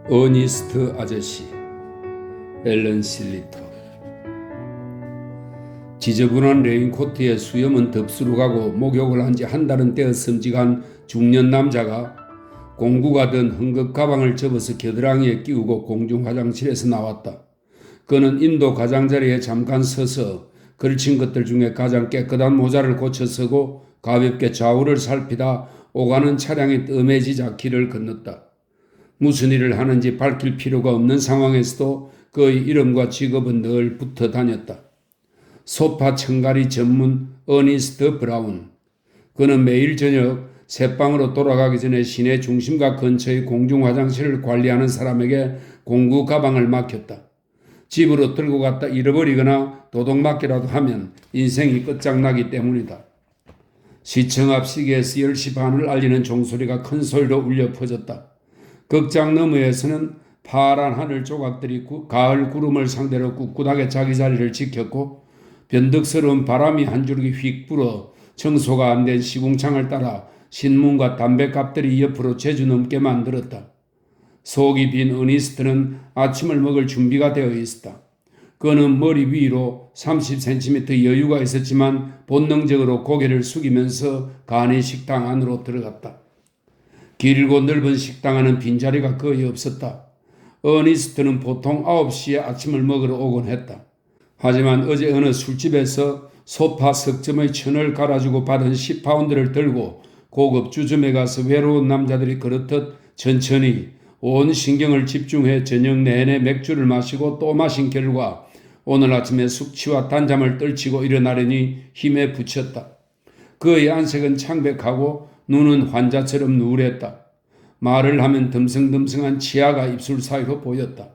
어니스트 아저씨, 앨런 실리터. 지저분한 레인코트에 수염은 덥수룩 하고 목욕을 한 지 한 달은 되어 섬직한 중년 남자가 공구 가던 헝겊 가방을 접어서 겨드랑이에 끼우고 공중 화장실에서 나왔다. 그는 인도 가장자리에 잠깐 서서 걸친 것들 중에 가장 깨끗한 모자를 고쳐 쓰고 가볍게 좌우를 살피다 오가는 차량이 뜸해지자 길을 건넜다. 무슨 일을 하는지 밝힐 필요가 없는 상황에서도 그의 이름과 직업은 늘 붙어 다녔다. 소파 청가리 전문 어니스트 브라운. 그는 매일 저녁 새방으로 돌아가기 전에 시내 중심가 근처의 공중 화장실을 관리하는 사람에게 공구 가방을 맡겼다. 집으로 들고 갔다 잃어버리거나 도둑맞기라도 하면 인생이 끝장나기 때문이다. 시청 앞 시계에서 10시 반을 알리는 종소리가 큰 소리로 울려 퍼졌다. 극장 너머에서는 파란 하늘 조각들이 가을 구름을 상대로 꿋꿋하게 자기 자리를 지켰고 변덕스러운 바람이 한 줄기 휙 불어 청소가 안 된 시궁창을 따라 신문과 담뱃갑들이 옆으로 제주 넘게 만들었다. 속이 빈 어니스트는 아침을 먹을 준비가 되어 있었다. 그는 머리 위로 30cm 여유가 있었지만 본능적으로 고개를 숙이면서 간이 식당 안으로 들어갔다. 길고 넓은 식당 안은 빈자리가 거의 없었다. 어니스트는 보통 9시에 아침을 먹으러 오곤 했다. 하지만 어제 어느 술집에서 소파 석점의 천을 갈아주고 받은 10파운드를 들고 고급 주점에 가서 외로운 남자들이 그렇듯 천천히 온 신경을 집중해 저녁 내내 맥주를 마시고 또 마신 결과 오늘 아침에 숙취와 단잠을 떨치고 일어나려니 힘에 부쳤다. 그의 안색은 창백하고 눈은 환자처럼 누랬다. 말을 하면 듬성듬성한 치아가 입술 사이로 보였다.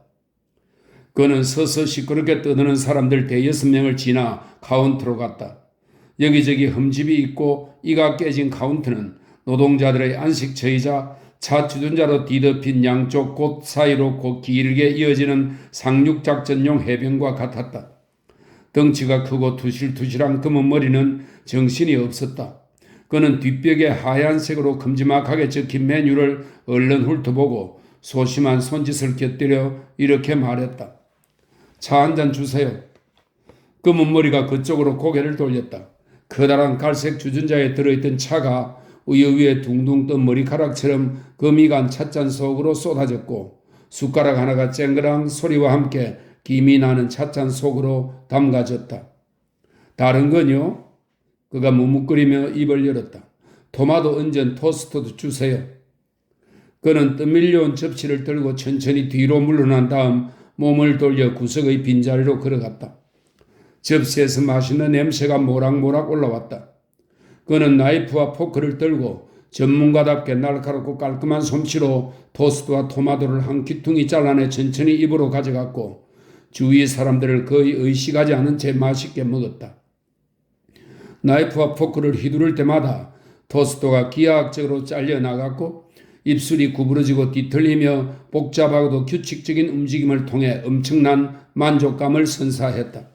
그는 서서 시끄럽게 떠드는 사람들 5-6명을 지나 카운터로 갔다. 여기저기 흠집이 있고 이가 깨진 카운터는 노동자들의 안식처이자 차 주전자로 뒤덮인 양쪽 곳 사이로 곧 길게 이어지는 상륙작전용 해변과 같았다. 덩치가 크고 투실투실한 검은 머리는 정신이 없었다. 그는 뒷벽에 하얀색으로 큼지막하게 적힌 메뉴를 얼른 훑어보고 소심한 손짓을 곁들여 이렇게 말했다. 차 한 잔 주세요. 검은 머리가 그쪽으로 고개를 돌렸다. 커다란 갈색 주전자에 들어있던 차가 위에 둥둥 뜬 머리카락처럼 금이 간 찻잔 속으로 쏟아졌고 숟가락 하나가 쨍그랑 소리와 함께 김이 나는 찻잔 속으로 담가졌다. 다른 건요? 그가 무뭇거리며 입을 열었다. 토마토 얹은 토스트도 주세요. 그는 떠밀려온 접시를 들고 천천히 뒤로 물러난 다음 몸을 돌려 구석의 빈자리로 걸어갔다. 접시에서 맛있는 냄새가 모락모락 올라왔다. 그는 나이프와 포크를 들고 전문가답게 날카롭고 깔끔한 솜씨로 토스트와 토마토를 한 귀퉁이 잘라내 천천히 입으로 가져갔고 주위 사람들을 거의 의식하지 않은 채 맛있게 먹었다. 나이프와 포크를 휘두를 때마다 토스트가 기하학적으로 잘려나갔고 입술이 구부러지고 뒤틀리며 복잡하고도 규칙적인 움직임을 통해 엄청난 만족감을 선사했다.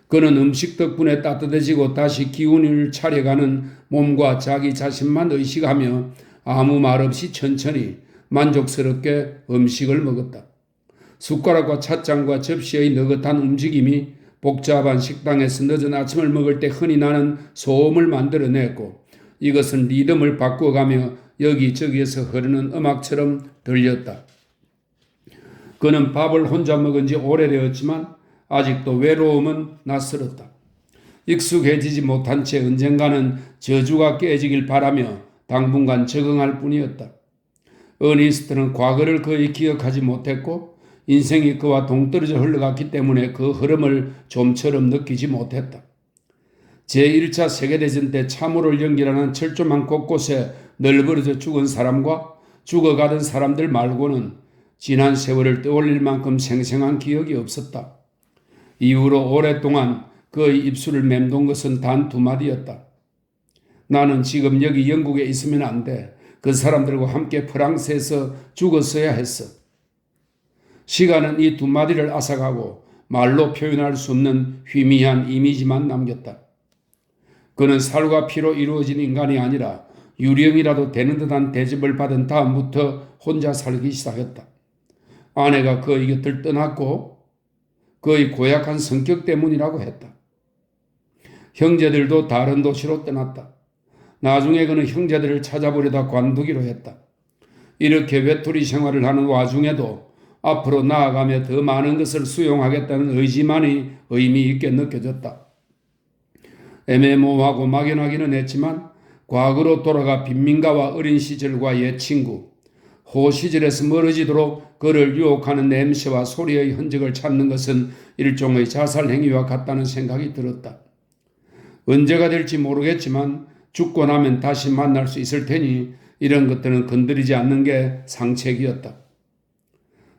그는 음식 덕분에 따뜻해지고 다시 기운을 차려가는 몸과 자기 자신만 의식하며 아무 말 없이 천천히 만족스럽게 음식을 먹었다. 숟가락과 찻잔과 접시의 느긋한 움직임이 복잡한 식당에서 늦은 아침을 먹을 때 흔히 나는 소음을 만들어냈고 이것은 리듬을 바꾸어가며 여기저기에서 흐르는 음악처럼 들렸다. 그는 밥을 혼자 먹은 지 오래되었지만 아직도 외로움은 낯설었다. 익숙해지지 못한 채 언젠가는 저주가 깨지길 바라며 당분간 적응할 뿐이었다. 어니스트는 과거를 거의 기억하지 못했고 인생이 그와 동떨어져 흘러갔기 때문에 그 흐름을 좀처럼 느끼지 못했다. 제1차 세계대전 때 참호를 연결하는 철조망 곳곳에 널브러져 죽은 사람과 죽어가던 사람들 말고는 지난 세월을 떠올릴 만큼 생생한 기억이 없었다. 이후로 오랫동안 그의 입술을 맴돈 것은 단 2마디였다. 나는 지금 여기 영국에 있으면 안 돼. 그 사람들과 함께 프랑스에서 죽었어야 했어. 시간은 이 2마디를 앗아가고 말로 표현할 수 없는 희미한 이미지만 남겼다. 그는 살과 피로 이루어진 인간이 아니라 유령이라도 되는 듯한 대접을 받은 다음부터 혼자 살기 시작했다. 아내가 그의 곁을 떠났고 그의 고약한 성격 때문이라고 했다. 형제들도 다른 도시로 떠났다. 나중에 그는 형제들을 찾아보려다 관두기로 했다. 이렇게 외톨이 생활을 하는 와중에도 앞으로 나아가며 더 많은 것을 수용하겠다는 의지만이 의미 있게 느껴졌다. 애매모호하고 막연하기는 했지만 과거로 돌아가 빈민가와 어린 시절과 옛 친구, 호 시절에서 멀어지도록 그를 유혹하는 냄새와 소리의 흔적을 찾는 것은 일종의 자살 행위와 같다는 생각이 들었다. 언제가 될지 모르겠지만 죽고 나면 다시 만날 수 있을 테니 이런 것들은 건드리지 않는 게 상책이었다.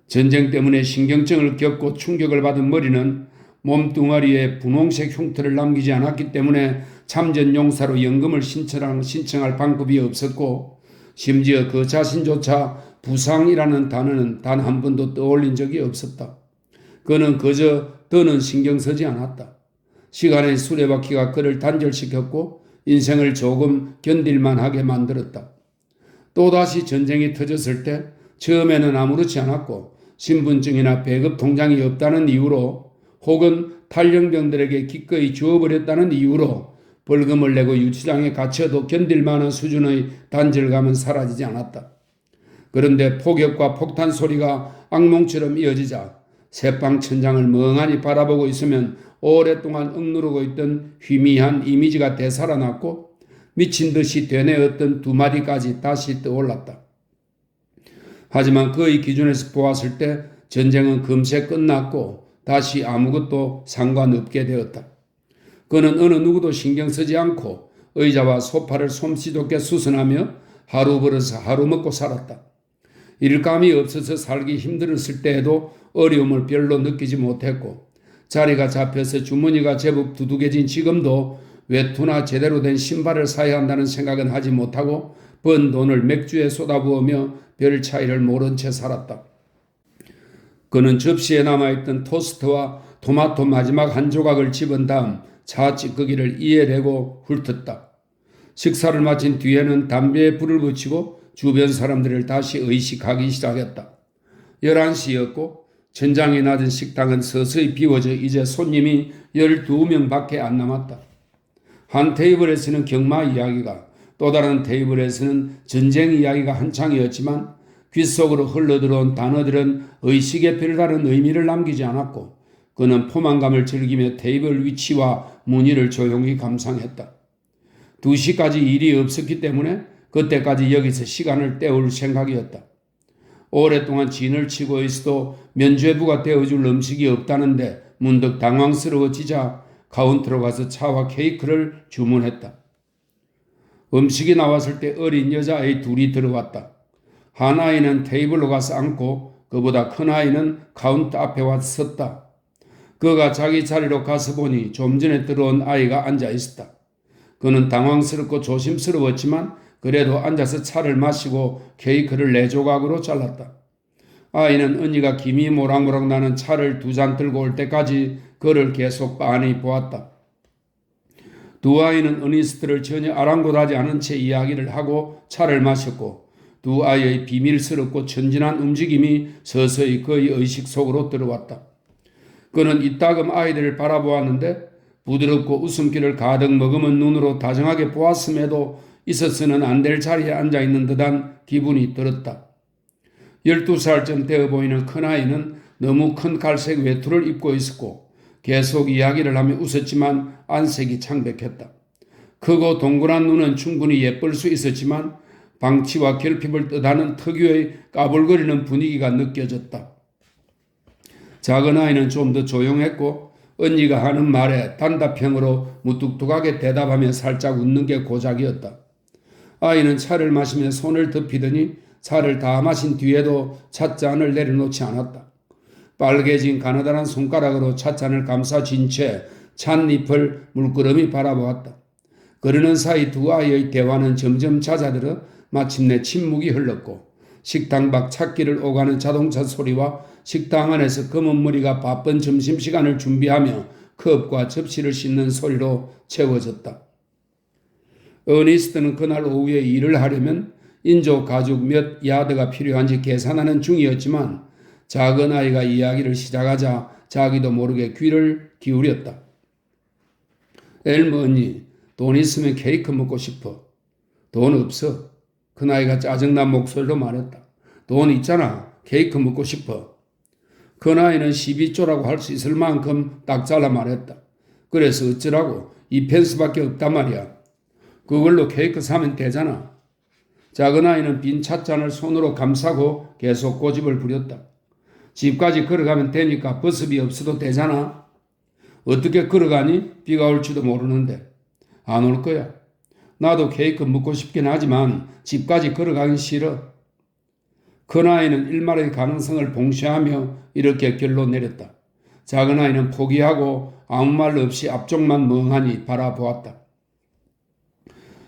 전쟁 때문에 신경증을 겪고 충격을 받은 머리는 몸뚱아리에 분홍색 흉터를 남기지 않았기 때문에 참전 용사로 연금을 신청할 방법이 없었고 심지어 그 자신조차 부상이라는 단어는 단 한 번도 떠올린 적이 없었다. 그는 그저 더는 신경 쓰지 않았다. 시간의 수레바퀴가 그를 단절시켰고 인생을 조금 견딜만하게 만들었다. 또다시 전쟁이 터졌을 때 처음에는 아무렇지 않았고 신분증이나 배급 통장이 없다는 이유로 혹은 탈영병들에게 기꺼이 주어버렸다는 이유로 벌금을 내고 유치장에 갇혀도 견딜 만한 수준의 단절감은 사라지지 않았다. 그런데 폭격과 폭탄 소리가 악몽처럼 이어지자 새빵 천장을 멍하니 바라보고 있으면 오랫동안 억누르고 있던 희미한 이미지가 되살아났고 미친 듯이 되뇌었던 두 마디까지 다시 떠올랐다. 하지만 그의 기준에서 보았을 때 전쟁은 금세 끝났고 다시 아무것도 상관없게 되었다. 그는 어느 누구도 신경 쓰지 않고 의자와 소파를 솜씨좋게 수선하며 하루 벌어서 하루 먹고 살았다. 일감이 없어서 살기 힘들었을 때에도 어려움을 별로 느끼지 못했고 자리가 잡혀서 주머니가 제법 두둑해진 지금도 외투나 제대로 된 신발을 사야 한다는 생각은 하지 못하고 번 돈을 맥주에 쏟아부으며 별 차이를 모른 채 살았다. 그는 접시에 남아있던 토스트와 토마토 마지막 한 조각을 집은 다음 차 찌꺼기를 이에 대고 훑었다. 식사를 마친 뒤에는 담배에 불을 붙이고 주변 사람들을 다시 의식하기 시작했다. 11시였고 천장이 낮은 식당은 서서히 비워져 이제 손님이 12명밖에 안 남았다. 한 테이블에서는 경마 이야기가, 또 다른 테이블에서는 전쟁 이야기가 한창이었지만 귓속으로 흘러들어온 단어들은 의식에 별다른 의미를 남기지 않았고 그는 포만감을 즐기며 테이블 위치와 무늬를 조용히 감상했다. 2시까지 일이 없었기 때문에 그때까지 여기서 시간을 때울 생각이었다. 오랫동안 진을 치고 있어도 면죄부가 되어줄 음식이 없다는데 문득 당황스러워지자 카운터로 가서 차와 케이크를 주문했다. 음식이 나왔을 때 어린 여자아이 둘이 들어왔다. 한 아이는 테이블로 가서 앉고 그보다 큰 아이는 카운터 앞에 와서 섰다. 그가 자기 자리로 가서 보니 좀 전에 들어온 아이가 앉아 있었다. 그는 당황스럽고 조심스러웠지만 그래도 앉아서 차를 마시고 케이크를 4조각으로 잘랐다. 아이는 언니가 김이 모락모락 나는 차를 2잔 들고 올 때까지 그를 계속 빤히 보았다. 두 아이는 어니스트를 전혀 아랑곳하지 않은 채 이야기를 하고 차를 마셨고 두 아이의 비밀스럽고 천진한 움직임이 서서히 그의 의식 속으로 들어왔다. 그는 이따금 아이들을 바라보았는데 부드럽고 웃음기를 가득 머금은 눈으로 다정하게 보았음에도 있어서는 안 될 자리에 앉아있는 듯한 기분이 들었다. 12살쯤 되어 보이는 큰아이는 너무 큰 갈색 외투를 입고 있었고 계속 이야기를 하며 웃었지만 안색이 창백했다. 크고 동그란 눈은 충분히 예쁠 수 있었지만 방치와 결핍을 뜻하는 특유의 까불거리는 분위기가 느껴졌다. 작은 아이는 좀 더 조용했고 언니가 하는 말에 단답형으로 무뚝뚝하게 대답하며 살짝 웃는 게 고작이었다. 아이는 차를 마시며 손을 덮이더니 차를 다 마신 뒤에도 찻잔을 내려놓지 않았다. 빨개진 가느다란 손가락으로 찻잔을 감싸진 채 찻잎을 물끄러미 바라보았다. 그러는 사이 두 아이의 대화는 점점 잦아들어 마침내 침묵이 흘렀고 식당 밖 찻길을 오가는 자동차 소리와 식당 안에서 검은 머리가 바쁜 점심시간을 준비하며 컵과 접시를 씻는 소리로 채워졌다. 어니스트는 그날 오후에 일을 하려면 인조 가죽 몇 야드가 필요한지 계산하는 중이었지만 작은 아이가 이야기를 시작하자 자기도 모르게 귀를 기울였다. 엘머 언니, 돈 있으면 케이크 먹고 싶어. 돈 없어. 큰아이가 짜증난 목소리로 말했다. 돈 있잖아. 케이크 먹고 싶어. 큰아이는 12조라고 할 수 있을 만큼 딱 잘라 말했다. 그래서 어쩌라고? 이 펜스밖에 없단 말이야. 그걸로 케이크 사면 되잖아. 작은아이는 빈 찻잔을 손으로 감싸고 계속 고집을 부렸다. 집까지 걸어가면 되니까 버스비 없어도 되잖아. 어떻게 걸어가니? 비가 올지도 모르는데. 안 올 거야. 나도 케이크 먹고 싶긴 하지만 집까지 걸어가긴 싫어. 큰아이는 일말의 가능성을 봉쇄하며 이렇게 결론 내렸다. 작은아이는 포기하고 아무 말 없이 앞쪽만 멍하니 바라보았다.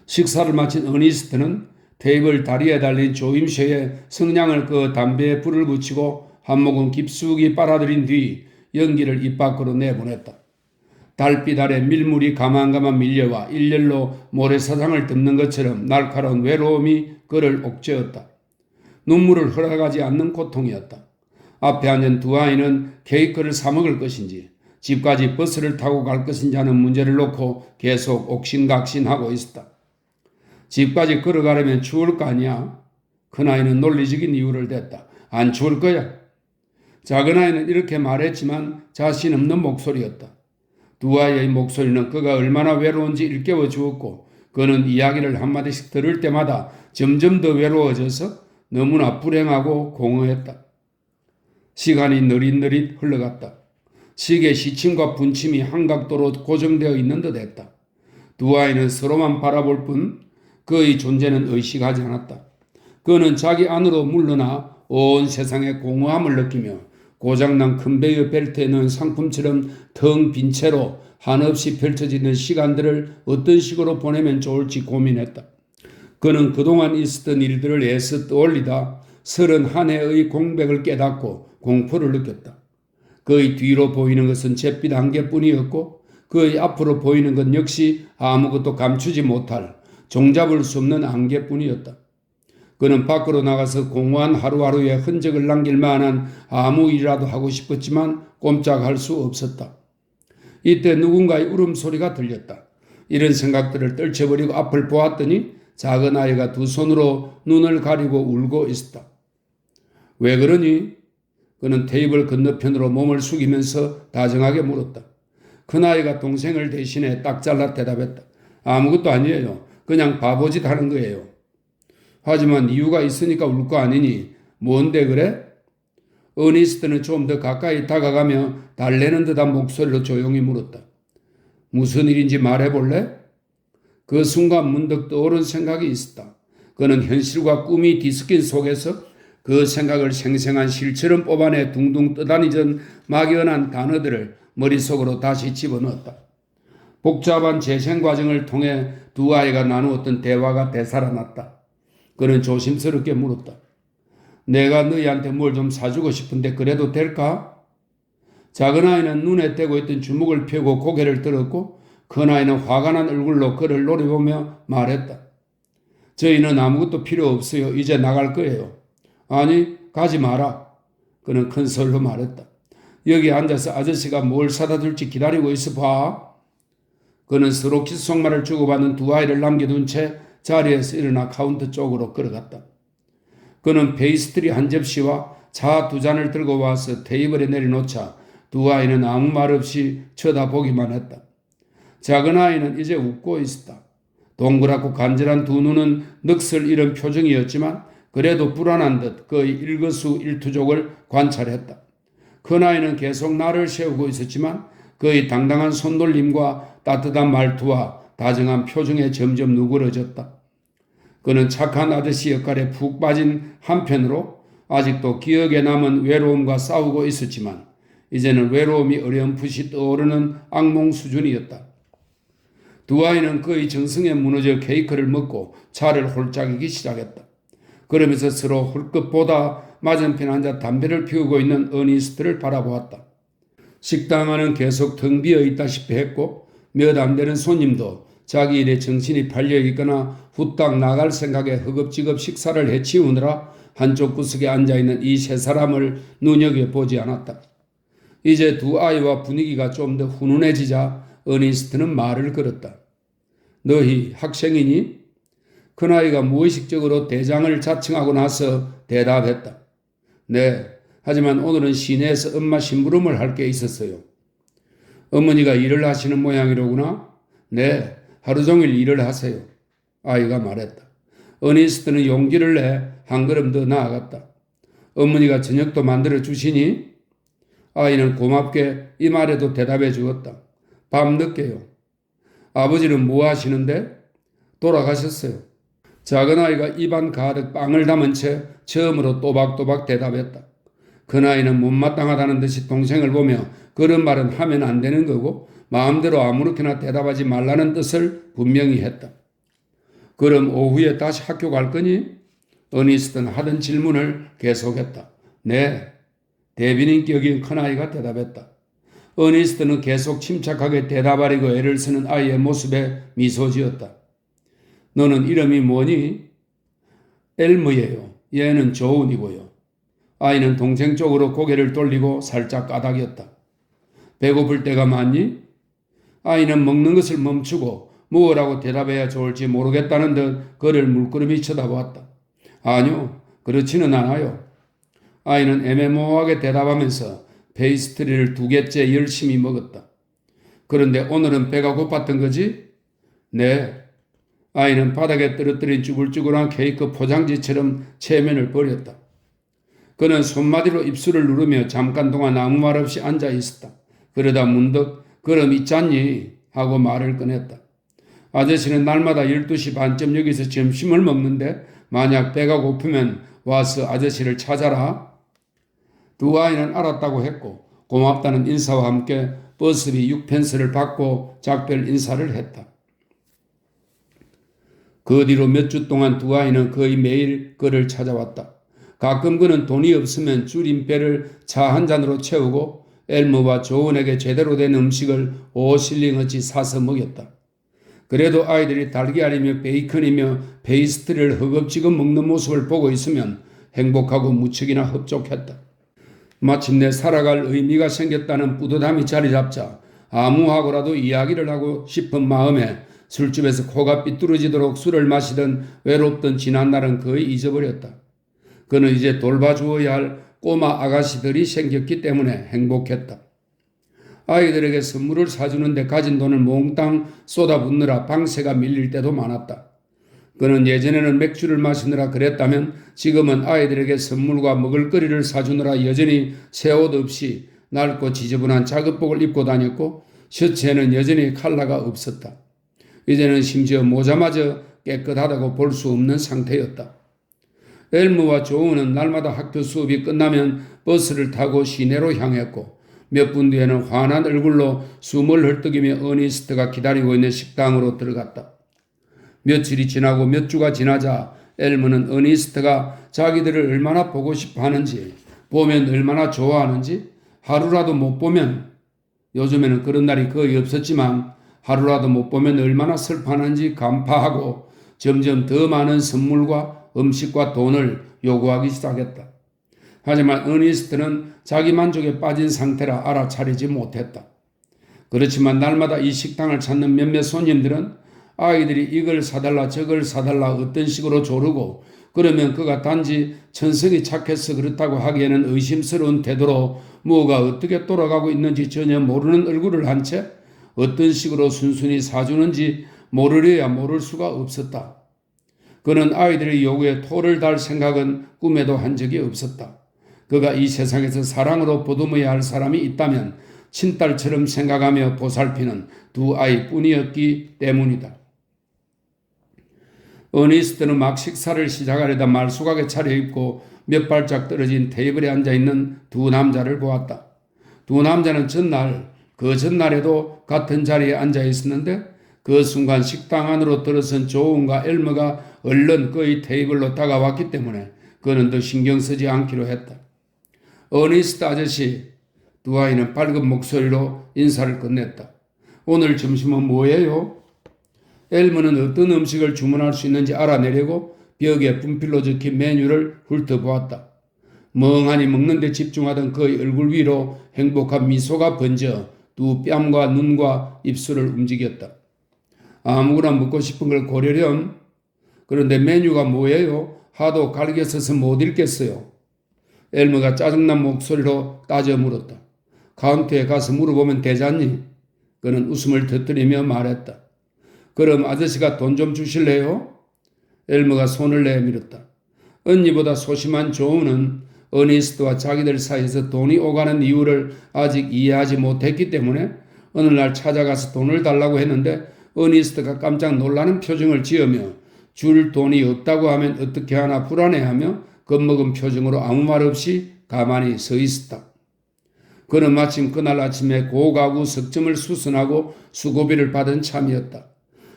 식사를 마친 어니스트는 테이블 다리에 달린 조임쇠에 성냥을 그어 담배에 불을 붙이고 한 모금 깊숙이 빨아들인 뒤 연기를 입 밖으로 내보냈다. 달빛 아래 밀물이 가만가만 밀려와 일렬로 모래사장을 덮는 것처럼 날카로운 외로움이 그를 옥죄었다. 눈물을 허락하지 않는 고통이었다. 앞에 앉은 두 아이는 케이크를 사 먹을 것인지 집까지 버스를 타고 갈 것인지 하는 문제를 놓고 계속 옥신각신하고 있었다. 집까지 걸어가려면 추울 거 아니야? 큰아이는 논리적인 이유를 댔다. 안 추울 거야. 작은아이는 이렇게 말했지만 자신 없는 목소리였다. 두 아이의 목소리는 그가 얼마나 외로운지 일깨워 주었고 그는 이야기를 한마디씩 들을 때마다 점점 더 외로워져서 너무나 불행하고 공허했다. 시간이 느릿느릿 흘러갔다. 시계 시침과 분침이 한각도로 고정되어 있는 듯 했다. 두 아이는 서로만 바라볼 뿐 그의 존재는 의식하지 않았다. 그는 자기 안으로 물러나 온 세상의 공허함을 느끼며 고장난 컨베이어 벨트에 넣은 상품처럼 텅 빈 채로 한없이 펼쳐지는 시간들을 어떤 식으로 보내면 좋을지 고민했다. 그는 그동안 있었던 일들을 애써 떠올리다 31해의 공백을 깨닫고 공포를 느꼈다. 그의 뒤로 보이는 것은 잿빛 안개뿐이었고 그의 앞으로 보이는 것 역시 아무것도 감추지 못할 종잡을 수 없는 안개뿐이었다. 그는 밖으로 나가서 공허한 하루하루의 흔적을 남길 만한 아무 일이라도 하고 싶었지만 꼼짝할 수 없었다. 이때 누군가의 울음소리가 들렸다. 이런 생각들을 떨쳐버리고 앞을 보았더니 작은 아이가 두 손으로 눈을 가리고 울고 있었다. 왜 그러니? 그는 테이블 건너편으로 몸을 숙이면서 다정하게 물었다. 큰아이가 동생을 대신해 딱 잘라 대답했다. 아무것도 아니에요. 그냥 바보짓 하는 거예요. 하지만 이유가 있으니까 울 거 아니니 뭔데 그래? 어니스트는 좀 더 가까이 다가가며 달래는 듯한 목소리로 조용히 물었다. 무슨 일인지 말해볼래? 그 순간 문득 떠오른 생각이 있었다. 그는 현실과 꿈이 뒤섞인 속에서 그 생각을 생생한 실처럼 뽑아내 둥둥 떠다니던 막연한 단어들을 머릿속으로 다시 집어넣었다. 복잡한 재생 과정을 통해 두 아이가 나누었던 대화가 되살아났다. 그는 조심스럽게 물었다. 내가 너희한테 뭘 좀 사주고 싶은데 그래도 될까? 작은 아이는 눈에 떼고 있던 주먹을 펴고 고개를 들었고 큰 아이는 화가 난 얼굴로 그를 노려보며 말했다. 저희는 아무것도 필요 없어요. 이제 나갈 거예요. 아니, 가지 마라. 그는 큰 소리로 말했다. 여기 앉아서 아저씨가 뭘 사다 줄지 기다리고 있어 봐. 그는 서로 귓속말을 주고받는 두 아이를 남겨둔 채 자리에서 일어나 카운터 쪽으로 걸어갔다. 그는 페이스트리 한 접시와 차 두 잔을 들고 와서 테이블에 내려놓자 두 아이는 아무 말 없이 쳐다보기만 했다. 작은 아이는 이제 웃고 있었다. 동그랗고 간절한 두 눈은 넋을 잃은 표정이었지만 그래도 불안한 듯 그의 일거수일투족을 관찰했다. 큰 아이는 계속 나를 세우고 있었지만 그의 당당한 손놀림과 따뜻한 말투와 다정한 표정에 점점 누그러졌다. 그는 착한 아저씨 역할에 푹 빠진 한편으로 아직도 기억에 남은 외로움과 싸우고 있었지만 이제는 외로움이 어렴풋이 떠오르는 악몽 수준이었다. 두 아이는 그의 정성에 무너져 케이크를 먹고 차를 홀짝이기 시작했다. 그러면서 서로 홀끗보다 맞은편 앉아 담배를 피우고 있는 어니스트를 바라보았다. 식당 안은 계속 텅 비어 있다시피 했고 몇 안 되는 손님도 자기 일에 정신이 팔려 있거나 후딱 나갈 생각에 허겁지겁 식사를 해치우느라 한쪽 구석에 앉아있는 이 세 사람을 눈여겨보지 않았다. 이제 두 아이와 분위기가 좀 더 훈훈해지자 어니스트는 말을 걸었다. 너희 학생이니? 큰아이가 무의식적으로 대장을 자칭하고 나서 대답했다. 네, 하지만 오늘은 시내에서 엄마 심부름을 할 게 있었어요. 어머니가 일을 하시는 모양이로구나? 네, 하루 종일 일을 하세요. 아이가 말했다. 어니스트는 용기를 내 한 걸음 더 나아갔다. 어머니가 저녁도 만들어 주시니? 아이는 고맙게 이 말에도 대답해 주었다. 밤늦게요. 아버지는 뭐 하시는데? 돌아가셨어요. 작은 아이가 입안 가득 빵을 담은 채 처음으로 또박또박 대답했다. 큰아이는 못마땅하다는 듯이 동생을 보며 그런 말은 하면 안 되는 거고 마음대로 아무렇게나 대답하지 말라는 뜻을 분명히 했다. 그럼 오후에 다시 학교 갈 거니? 어니스트는 하던 질문을 계속했다. 네, 대비인격인 큰아이가 대답했다. 어니스트는 계속 침착하게 대답하려고 애를 쓰는 아이의 모습에 미소 지었다. 너는 이름이 뭐니? 엘무예요. 얘는 조은이고요. 아이는 동생 쪽으로 고개를 돌리고 살짝 까닥였다. 배고플 때가 많니? 아이는 먹는 것을 멈추고 무엇라고 대답해야 좋을지 모르겠다는 듯 그를 물끄러미 쳐다보았다. 아니요, 그렇지는 않아요. 아이는 애매모호하게 대답하면서 페이스트리를 2개째 열심히 먹었다. 그런데 오늘은 배가 고팠던 거지? 네. 아이는 바닥에 떨어뜨린 쭈글쭈글한 케이크 포장지처럼 체면을 버렸다. 그는 손마디로 입술을 누르며 잠깐 동안 아무 말 없이 앉아 있었다. 그러다 문득 그럼 있잖니 하고 말을 꺼냈다. 아저씨는 날마다 12시 반쯤 여기서 점심을 먹는데 만약 배가 고프면 와서 아저씨를 찾아라. 두 아이는 알았다고 했고 고맙다는 인사와 함께 버스비 6펜스를 받고 작별 인사를 했다. 그 뒤로 몇 주 동안 두 아이는 거의 매일 그를 찾아왔다. 가끔 그는 돈이 없으면 줄임배를 차 한 잔으로 채우고 엘무와 조은에게 제대로 된 음식을 5실링어치 사서 먹였다. 그래도 아이들이 달걀이며 베이컨이며 페이스트리를 허겁지겁 먹는 모습을 보고 있으면 행복하고 무척이나 흡족했다. 마침내 살아갈 의미가 생겼다는 뿌듯함이 자리 잡자 아무하고라도 이야기를 하고 싶은 마음에 술집에서 코가 삐뚤어지도록 술을 마시던 외롭던 지난날은 거의 잊어버렸다. 그는 이제 돌봐주어야 할 꼬마 아가씨들이 생겼기 때문에 행복했다. 아이들에게 선물을 사주는데 가진 돈을 몽땅 쏟아붓느라 방세가 밀릴 때도 많았다. 그는 예전에는 맥주를 마시느라 그랬다면 지금은 아이들에게 선물과 먹을거리를 사주느라 여전히 새 옷 없이 낡고 지저분한 작업복을 입고 다녔고 셔츠에는 여전히 컬러가 없었다. 이제는 심지어 모자마저 깨끗하다고 볼 수 없는 상태였다. 엘무와 조은은 날마다 학교 수업이 끝나면 버스를 타고 시내로 향했고 몇 분 뒤에는 환한 얼굴로 숨을 헐떡이며 어니스트가 기다리고 있는 식당으로 들어갔다. 며칠이 지나고 몇 주가 지나자 엘무는 어니스트가 자기들을 얼마나 보고 싶어 하는지, 보면 얼마나 좋아하는지, 하루라도 못 보면, 요즘에는 그런 날이 거의 없었지만 하루라도 못 보면 얼마나 슬퍼하는지 간파하고 점점 더 많은 선물과 음식과 돈을 요구하기 시작했다. 하지만 어니스트는 자기 만족에 빠진 상태라 알아차리지 못했다. 그렇지만 날마다 이 식당을 찾는 몇몇 손님들은 아이들이 이걸 사달라 저걸 사달라 어떤 식으로 조르고 그러면 그가 단지 천성이 착해서 그렇다고 하기에는 의심스러운 태도로 뭐가 어떻게 돌아가고 있는지 전혀 모르는 얼굴을 한 채 어떤 식으로 순순히 사주는지 모르려야 모를 수가 없었다. 그는 아이들의 요구에 토를 달 생각은 꿈에도 한 적이 없었다. 그가 이 세상에서 사랑으로 보듬어야 할 사람이 있다면 친딸처럼 생각하며 보살피는 두 아이뿐이었기 때문이다. 어니스트는 막 식사를 시작하려다 말쑥하게 차려입고 몇 발짝 떨어진 테이블에 앉아있는 두 남자를 보았다. 두 남자는 그 전날에도 같은 자리에 앉아있었는데 그 순간 식당 안으로 들어선 조은과 엘머가 얼른 그의 테이블로 다가왔기 때문에 그는 더 신경 쓰지 않기로 했다. 어니스트 아저씨, 두 아이는 밝은 목소리로 인사를 건넸다. 오늘 점심은 뭐예요? 엘머는 어떤 음식을 주문할 수 있는지 알아내려고 벽에 분필로 적힌 메뉴를 훑어보았다. 멍하니 먹는 데 집중하던 그의 얼굴 위로 행복한 미소가 번져 두 뺨과 눈과 입술을 움직였다. 아무거나 먹고 싶은 걸 고르렴. 그런데 메뉴가 뭐예요? 하도 갈게 써서 못 읽겠어요. 엘머가 짜증난 목소리로 따져 물었다. 카운터에 가서 물어보면 되잖니? 그는 웃음을 터뜨리며 말했다. 그럼 아저씨가 돈 좀 주실래요? 엘머가 손을 내밀었다. 언니보다 소심한 조은은 어니스트와 자기들 사이에서 돈이 오가는 이유를 아직 이해하지 못했기 때문에 어느 날 찾아가서 돈을 달라고 했는데 어니스트가 깜짝 놀라는 표정을 지으며 줄 돈이 없다고 하면 어떻게 하나 불안해하며 겁먹은 표정으로 아무 말 없이 가만히 서 있었다. 그는 마침 그날 아침에 고가구 석점을 수선하고 수고비를 받은 참이었다.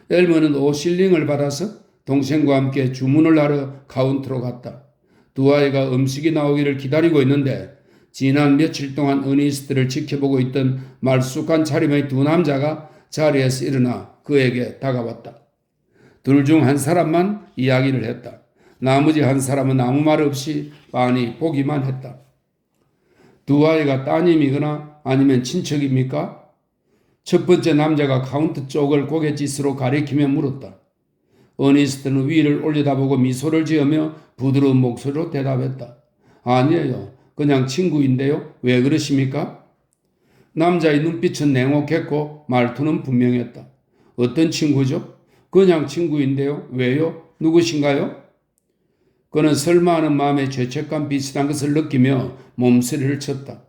엘머는 5실링을 받아서 동생과 함께 주문을 하러 카운터로 갔다. 두 아이가 음식이 나오기를 기다리고 있는데 지난 며칠 동안 어니스트를 지켜보고 있던 말쑥한 차림의 두 남자가 자리에서 일어나 그에게 다가왔다. 둘 중 한 사람만 이야기를 했다. 나머지 한 사람은 아무 말 없이 빤히 보기만 했다. 두 아이가 따님이거나 아니면 친척입니까? 첫 번째 남자가 카운터 쪽을 고갯짓으로 가리키며 물었다. 어니스트는 위를 올려다보고 미소를 지으며 부드러운 목소리로 대답했다. 아니에요. 그냥 친구인데요. 왜 그러십니까? 남자의 눈빛은 냉혹했고 말투는 분명했다. 어떤 친구죠? 그냥 친구인데요. 왜요? 누구신가요? 그는 설마 하는 마음에 죄책감 비슷한 것을 느끼며 몸서리를 쳤다.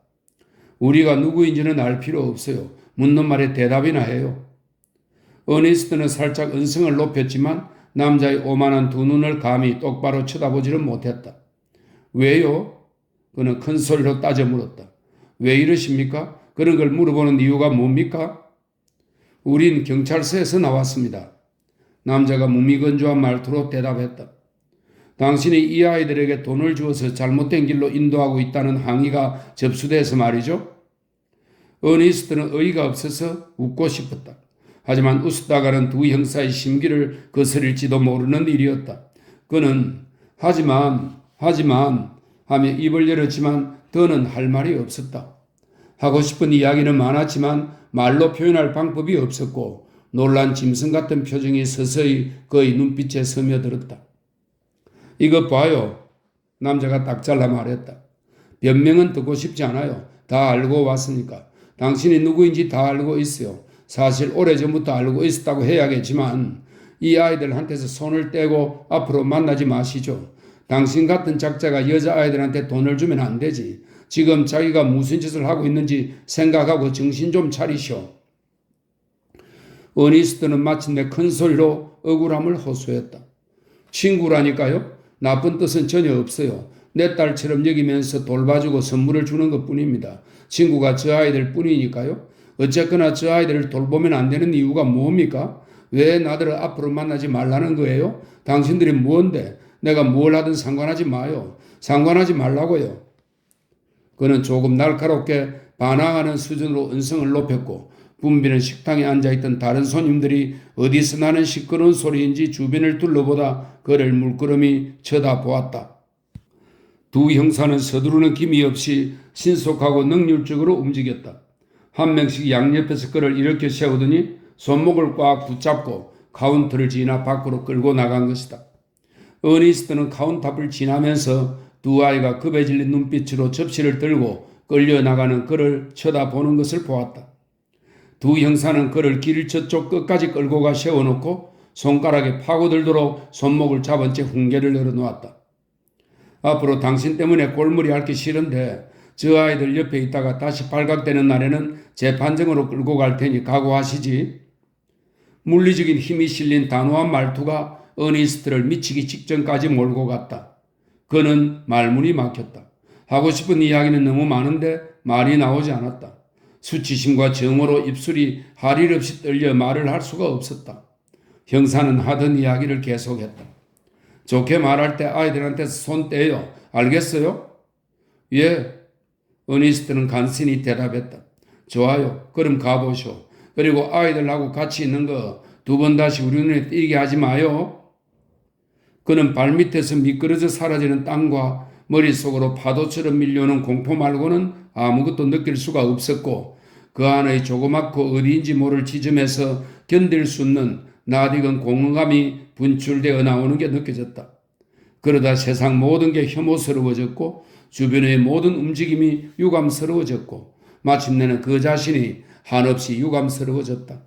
우리가 누구인지는 알 필요 없어요. 묻는 말에 대답이나 해요. 어니스트는 살짝 언성을 높였지만 남자의 오만한 두 눈을 감히 똑바로 쳐다보지는 못했다. 왜요? 그는 큰 소리로 따져 물었다. 왜 이러십니까? 그런 걸 물어보는 이유가 뭡니까? 우린 경찰서에서 나왔습니다. 남자가 무미건조한 말투로 대답했다. 당신이 이 아이들에게 돈을 주어서 잘못된 길로 인도하고 있다는 항의가 접수돼서 말이죠. 어니스트는 어이가 없어서 웃고 싶었다. 하지만 웃다가는 두 형사의 심기를 거스릴지도 모르는 일이었다. 그는 하지만 하며 입을 열었지만 더는 할 말이 없었다. 하고 싶은 이야기는 많았지만 말로 표현할 방법이 없었고 놀란 짐승 같은 표정이 서서히 그의 눈빛에 스며들었다. 이것 봐요. 남자가 딱 잘라 말했다. 변명은 듣고 싶지 않아요. 다 알고 왔으니까. 당신이 누구인지 다 알고 있어요. 사실 오래전부터 알고 있었다고 해야겠지만 이 아이들한테서 손을 떼고 앞으로 만나지 마시죠. 당신 같은 작자가 여자아이들한테 돈을 주면 안 되지. 지금 자기가 무슨 짓을 하고 있는지 생각하고 정신 좀 차리시오. 어니스트는 마침내 큰 소리로 억울함을 호소했다. 친구라니까요? 나쁜 뜻은 전혀 없어요. 내 딸처럼 여기면서 돌봐주고 선물을 주는 것뿐입니다. 친구가 저 아이들 뿐이니까요. 어쨌거나 저 아이들을 돌보면 안 되는 이유가 뭡니까? 왜 나들을 앞으로 만나지 말라는 거예요? 당신들이 뭔데? 내가 뭘 하든 상관하지 마요. 상관하지 말라고요. 그는 조금 날카롭게 반항하는 수준으로 음성을 높였고 붐비는 식당에 앉아있던 다른 손님들이 어디서 나는 시끄러운 소리인지 주변을 둘러보다 그를 물끄러미 쳐다보았다. 두 형사는 서두르는 기미 없이 신속하고 능률적으로 움직였다. 한 명씩 양옆에서 그를 일으켜 세우더니 손목을 꽉 붙잡고 카운터를 지나 밖으로 끌고 나간 것이다. 어니스트는 카운터 앞을 지나면서 두 아이가 겁에 질린 눈빛으로 접시를 들고 끌려나가는 그를 쳐다보는 것을 보았다. 두 형사는 그를 길 저쪽 끝까지 끌고 가 세워놓고 손가락에 파고들도록 손목을 잡은 채 훈계를 내려놓았다. 앞으로 당신 때문에 골머리 앓기 싫은데 저 아이들 옆에 있다가 다시 발각되는 날에는 재판정으로 끌고 갈 테니 각오하시지. 물리적인 힘이 실린 단호한 말투가 어니스트를 미치기 직전까지 몰고 갔다. 그는 말문이 막혔다. 하고 싶은 이야기는 너무 많은데 말이 나오지 않았다. 수치심과 정오로 입술이 할 일 없이 떨려 말을 할 수가 없었다. 형사는 하던 이야기를 계속했다. 좋게 말할 때 아이들한테서 손 떼요. 알겠어요? 예. 어니스트는 간신히 대답했다. 좋아요. 그럼 가보쇼. 그리고 아이들하고 같이 있는 거 두 번 다시 우리 눈에 띄게 하지 마요. 그는 발밑에서 미끄러져 사라지는 땅과 머릿속으로 파도처럼 밀려오는 공포 말고는 아무것도 느낄 수가 없었고 그 안의 조그맣고 어디인지 모를 지점에서 견딜 수 없는 낯익은 공허감이 분출되어 나오는 게 느껴졌다. 그러다 세상 모든 게 혐오스러워졌고 주변의 모든 움직임이 유감스러워졌고 마침내는 그 자신이 한없이 유감스러워졌다.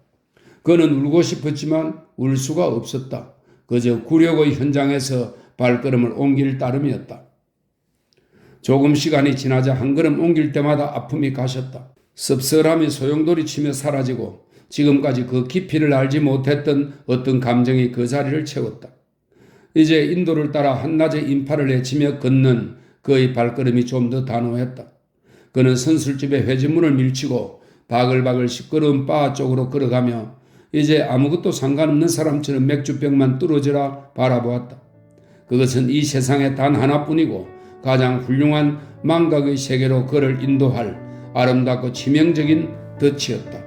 그는 울고 싶었지만 울 수가 없었다. 그저 굴욕의 현장에서 발걸음을 옮길 따름이었다. 조금 시간이 지나자 한 걸음 옮길 때마다 아픔이 가셨다. 씁쓸함이 소용돌이치며 사라지고 지금까지 그 깊이를 알지 못했던 어떤 감정이 그 자리를 채웠다. 이제 인도를 따라 한낮의 인파를 헤치며 걷는 그의 발걸음이 좀 더 단호했다. 그는 선술집의 회전문을 밀치고 바글바글 시끄러운 바 쪽으로 걸어가며 이제 아무것도 상관없는 사람처럼 맥주병만 뚫어져라 바라보았다. 그것은 이 세상에 단 하나뿐이고 가장 훌륭한 망각의 세계로 그를 인도할 아름답고 치명적인 덫이었다.